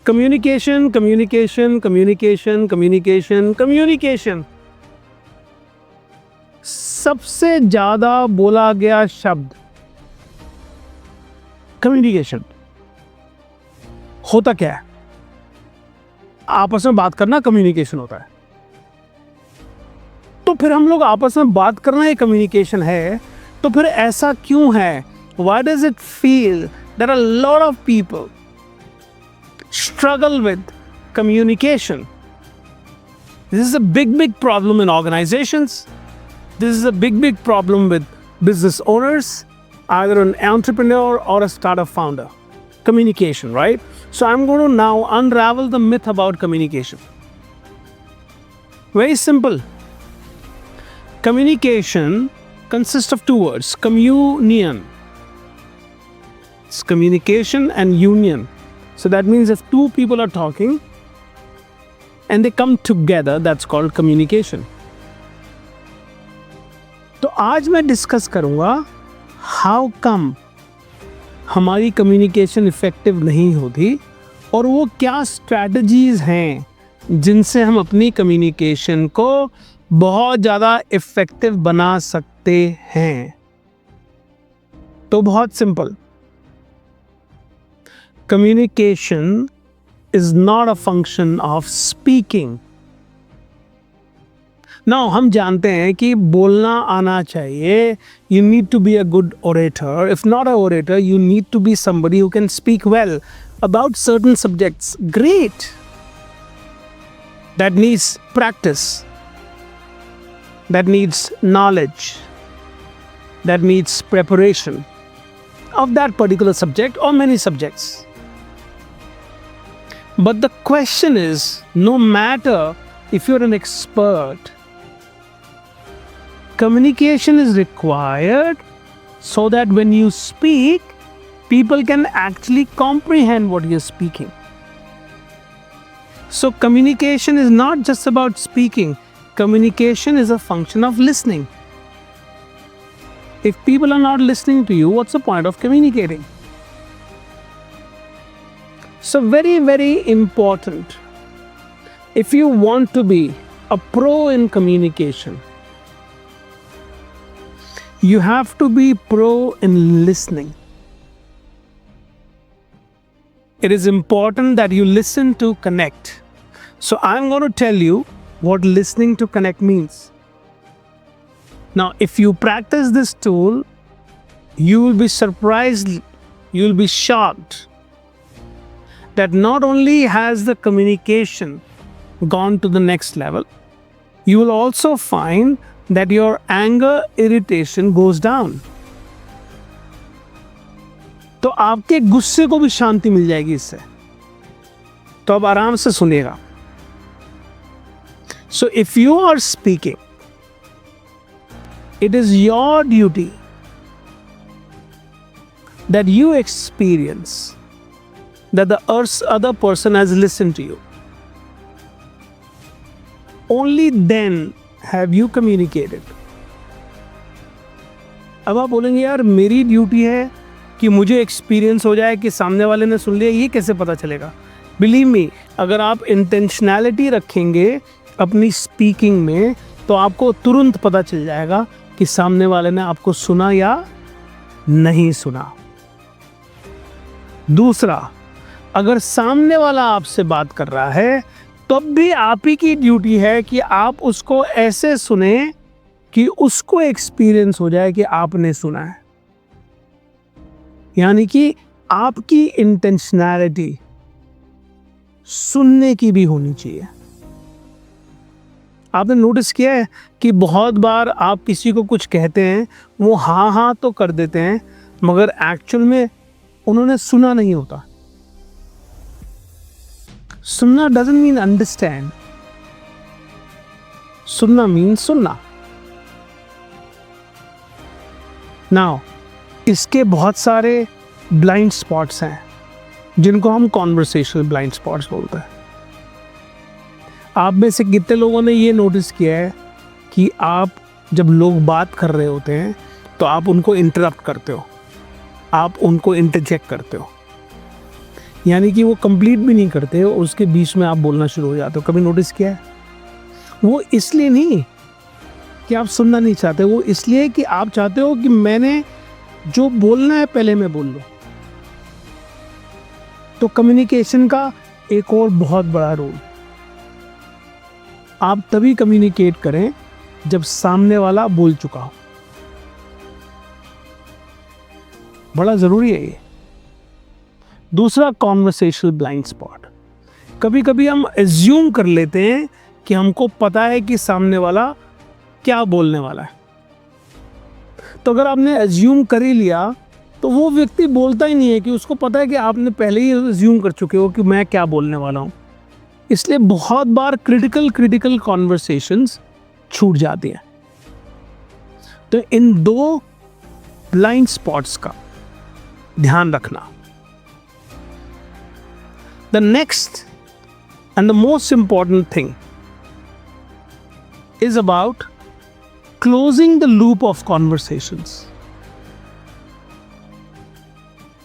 Communication communication communication communication communication सबसे ज्यादा बोला गया शब्द कम्युनिकेशन। होता क्या है? आपस में बात करना कम्युनिकेशन होता है। तो फिर हम लोग आपस में बात करना ये कम्युनिकेशन है, तो फिर ऐसा क्यों है? Why does it feel that a lot of people struggle with communication? This is a big problem in organizations. This is a big problem with business owners, either an entrepreneur or a startup founder. Communication, right? So I'm going to now unravel the myth about communication. Very simple. Communication consists of two words, communion. It's communication and union. So that means if two people are talking and they come together, that's called communication. तो आज मैं discuss करूंगा how come हमारी communication effective नहीं होती और वो क्या स्ट्रैटेजीज हैं जिनसे हम अपनी कम्युनिकेशन को बहुत ज़्यादा इफेक्टिव बना सकते हैं। तो बहुत simple, communication is not a function of speaking. Now हम जानते हैं कि बोलना आना चाहिए। You need to be a good orator. If not a orator, you need to be somebody who can speak well about certain subjects. Great, that needs practice, that needs knowledge, that needs preparation of that particular subject or many subjects. But the question is, no matter if you're an expert, communication is required so that when you speak, people can actually comprehend what you're speaking. So communication is not just about speaking. Communication is a function of listening. If people are not listening to you, what's the point of communicating? So very important. If you want to be a pro in communication, you have to be pro in listening. It is important that you listen to connect. So I'm going to tell you what listening to connect means. Now, if you practice this tool, you will be surprised, you will be shocked that not only has the communication gone to the next level, you will also find that your anger, irritation goes down. तो आपके गुस्से को भी शांति मिल जाएगी इससे। तो अब आराम से सुनिएगा। So if you are speaking, it is your duty that you experience that the other person has listened to you. Only then have you communicated. अब आप बोलेंगे यार मेरी ड्यूटी है कि मुझे एक्सपीरियंस हो जाए कि सामने वाले ने सुन लिया, ये कैसे पता चलेगा? बिलीव मी, अगर आप इंटेंशनैलिटी रखेंगे अपनी स्पीकिंग में तो आपको तुरंत पता चल जाएगा कि सामने वाले ने आपको सुना या नहीं सुना। दूसरा, अगर सामने वाला आपसे बात कर रहा है तब भी आप ही की ड्यूटी है कि आप उसको ऐसे सुने कि उसको एक्सपीरियंस हो जाए कि आपने सुना है। यानी कि आपकी इंटेंशनैलिटी सुनने की भी होनी चाहिए। आपने नोटिस किया है कि बहुत बार आप किसी को कुछ कहते हैं, वो हाँ तो कर देते हैं, मगर एक्चुअल में उन्होंने सुना नहीं होता। सुनना doesn't mean understand. सुनना means सुनना। Now, इसके बहुत सारे ब्लाइंड स्पॉट्स हैं जिनको हम कॉन्वर्सेशनल ब्लाइंड स्पॉट्स बोलते हैं। आप में से कितने लोगों ने ये नोटिस किया है कि आप जब लोग बात कर रहे होते हैं तो आप उनको इंटरप्ट करते हो, आप उनको इंटरजेक्ट करते हो। यानी कि वो कंप्लीट भी नहीं करते और उसके बीच में आप बोलना शुरू हो जाते हो। कभी नोटिस किया है? वो इसलिए नहीं कि आप सुनना नहीं चाहते, वो इसलिए कि आप चाहते हो कि मैंने जो बोलना है पहले मैं बोल लूं। तो कम्युनिकेशन का एक और बहुत बड़ा रोल, आप तभी कम्युनिकेट करें जब सामने वाला बोल चुका हो। बड़ा जरूरी है ये। दूसरा, कॉन्वर्सेशनल ब्लाइंड स्पॉट। कभी कभी हम एज्यूम कर लेते हैं कि हमको पता है कि सामने वाला क्या बोलने वाला है। तो अगर आपने एज्यूम कर ही लिया तो वो व्यक्ति बोलता ही नहीं है कि उसको पता है कि आपने पहले ही एज्यूम कर चुके हो कि मैं क्या बोलने वाला हूँ। इसलिए बहुत बार क्रिटिकल कॉन्वर्सेशंस छूट जाती हैं। तो इन दो ब्लाइंड स्पॉट्स का ध्यान रखना। The next and the most important thing is about closing the loop of conversations.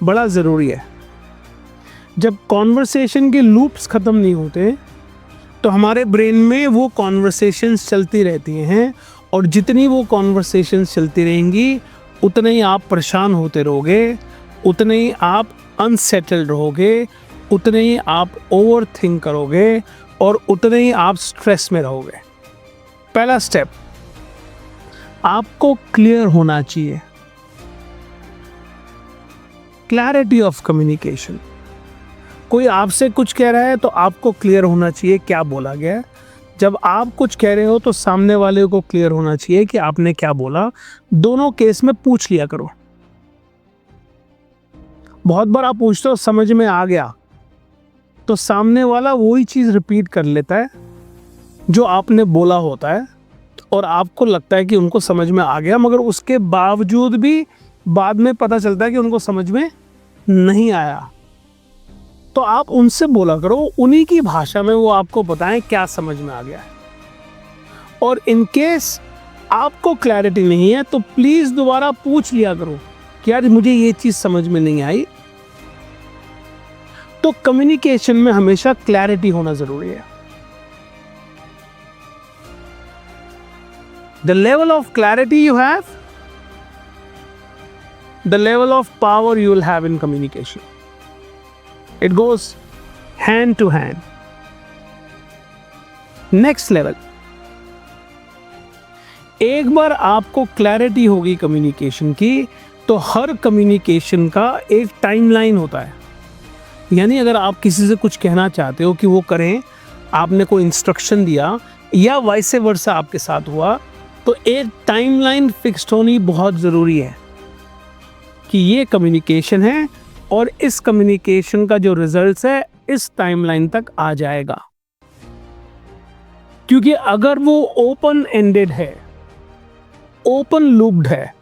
बड़ा ज़रूरी है। जब कॉन्वर्सेशन के लूप्स ख़त्म नहीं होते तो हमारे ब्रेन में वो कॉन्वर्सेशंस चलती रहती हैं, और जितनी वो कॉन्वर्सेशंस चलती रहेंगी उतने ही आप परेशान होते रहोगे, उतने ही आप अनसेटल्ड रहोगे, उतने ही आप ओवर थिंक करोगे और उतने ही आप स्ट्रेस में रहोगे। पहला स्टेप, आपको क्लियर होना चाहिए। Clarity of communication. कोई आपसे कुछ कह रहा है तो आपको क्लियर होना चाहिए क्या बोला गया है। जब आप कुछ कह रहे हो तो सामने वाले को क्लियर होना चाहिए कि आपने क्या बोला। दोनों केस में पूछ लिया करो। बहुत बार आप पूछते हो समझ में आ गया, तो सामने वाला वही चीज़ रिपीट कर लेता है जो आपने बोला होता है, और आपको लगता है कि उनको समझ में आ गया, मगर उसके बावजूद भी बाद में पता चलता है कि उनको समझ में नहीं आया। तो आप उनसे बोला करो, उन्हीं की भाषा में वो आपको बताएं क्या समझ में आ गया है। और इन केस आपको क्लैरिटी नहीं है तो प्लीज़ दोबारा पूछ लिया करो कि यार मुझे ये चीज़ समझ में नहीं आई। तो कम्युनिकेशन में हमेशा क्लैरिटी होना ज़रूरी है। The level of clarity you have, the level of power you will have in communication. It goes hand to hand. Next level. एक बार आपको क्लैरिटी होगी कम्युनिकेशन की, तो हर कम्युनिकेशन का एक टाइमलाइन होता है। यानी अगर आप किसी से कुछ कहना चाहते हो कि वो करें, आपने कोई इंस्ट्रक्शन दिया या वाइस वर्सा आपके साथ हुआ, तो एक टाइमलाइन फिक्स्ड होनी बहुत ज़रूरी है कि ये कम्युनिकेशन है और इस कम्युनिकेशन का जो रिजल्ट्स है इस टाइमलाइन तक आ जाएगा। क्योंकि अगर वो ओपन एंडेड है, ओपन लूप्ड है,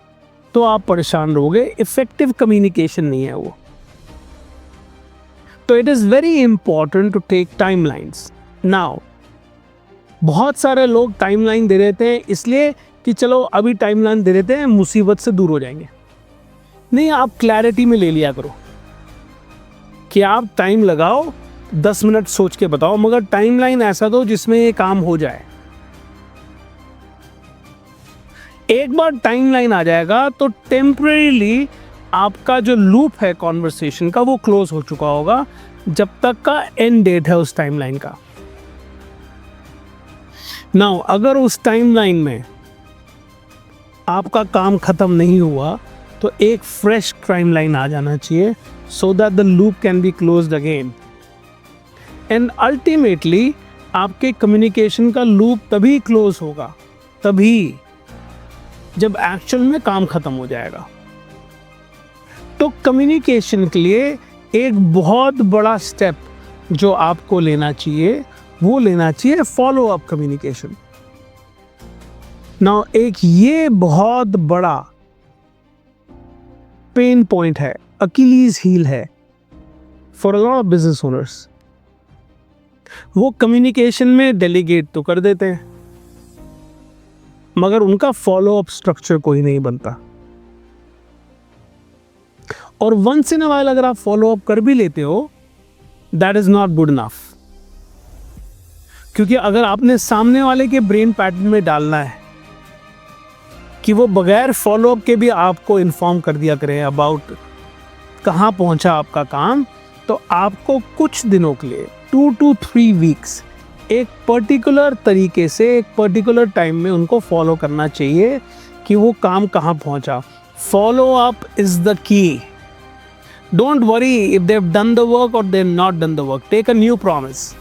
तो आप परेशान रहोगे। इफेक्टिव कम्युनिकेशन नहीं है वो। तो it is very important to take timelines. Now बहुत सारे लोग टाइमलाइन दे देते हैं इसलिए कि चलो अभी टाइमलाइन दे देते हैं, मुसीबत से दूर हो जाएंगे। नहीं, आप क्लैरिटी में ले लिया करो कि आप टाइम लगाओ, 10 मिनट सोच के बताओ, मगर टाइमलाइन ऐसा दो जिसमें ये काम हो जाए। एक बार टाइमलाइन आ जाएगा तो टेम्परेरीली आपका जो लूप है कॉन्वर्सेशन का वो क्लोज हो चुका होगा, जब तक का एंड डेट है उस टाइमलाइन का। नाउ अगर उस टाइमलाइन में आपका काम खत्म नहीं हुआ तो एक फ्रेश टाइमलाइन आ जाना चाहिए, so that the loop can be closed again. And ultimately आपके कम्युनिकेशन का लूप तभी क्लोज होगा, तभी जब एक्चुअल में काम खत्म हो जाएगा। तो कम्युनिकेशन के लिए एक बहुत बड़ा स्टेप जो आपको लेना चाहिए वो लेना चाहिए फॉलो अप कम्युनिकेशन। नाउ एक ये बहुत बड़ा पेन पॉइंट है, अकीलीज हील है for a lot of business owners. वो कम्युनिकेशन में डेलीगेट तो कर देते हैं, मगर उनका फॉलो अप स्ट्रक्चर कोई नहीं बनता। और वंस इन अ वाइल अगर आप फॉलो अप कर भी लेते हो that is not good enough. क्योंकि अगर आपने सामने वाले के ब्रेन पैटर्न में डालना है कि वो बगैर फॉलोअप के भी आपको इन्फॉर्म कर दिया करें अबाउट कहाँ पहुंचा आपका काम, तो आपको कुछ दिनों के लिए 2 to 3 वीक्स एक पर्टिकुलर तरीके से एक पर्टिकुलर टाइम में उनको फॉलो करना चाहिए कि वो काम कहाँ पहुंचा। Follow up is the key. Don't worry if they have done the work or they have not done the work, take a new promise.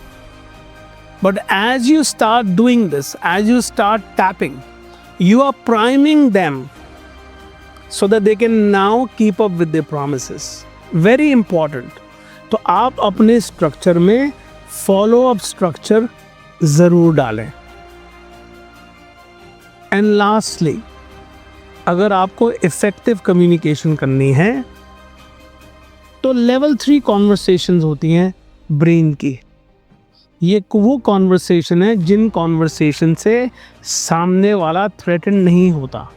But as you start doing this, as you start tapping, you are priming them so that they can now keep up with their promises. Very important. तो आप अपने structure में follow up structure जरूर डालें। And lastly, अगर आपको effective communication करनी है तो लेवल 3 कॉन्वर्सेशंस होती हैं ब्रेन की। ये वो कॉन्वर्सेशन है जिन कॉन्वर्सेशन से सामने वाला थ्रेटन नहीं होता।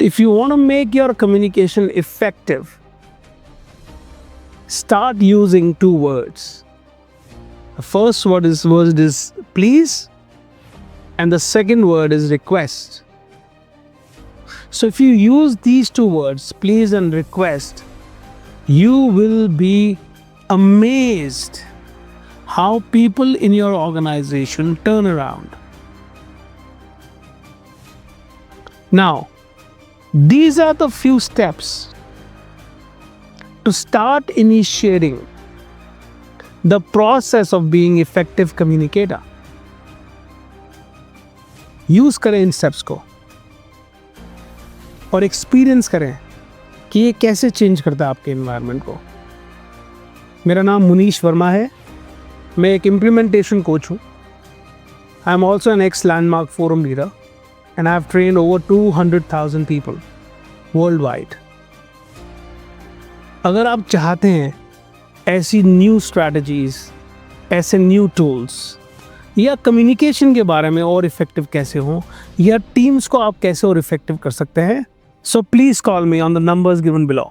If you want to make your communication effective, start using 2 words. The first word is please, and the second word is request. So if you use these 2 words, please and request, you will be amazed how people in your organization turn around. Now, these are the few steps to start initiating the process of being effective communicator. Use करें इन steps को और experience करें कि ये कैसे change करता है आपके एनवायरनमेंट को। मेरा नाम मुनीश वर्मा है, मैं एक इम्प्लीमेंटेशन कोच हूँ। I am also an ex Landmark Forum leader and I have trained over 200,000 people world wide. अगर आप चाहते हैं ऐसी न्यू स्ट्रैटेजीज, ऐसे न्यू टूल्स या कम्युनिकेशन के बारे में और इफेक्टिव कैसे हों, या टीम्स को आप कैसे और इफेक्टिव कर सकते हैं, so please call me on the numbers given below.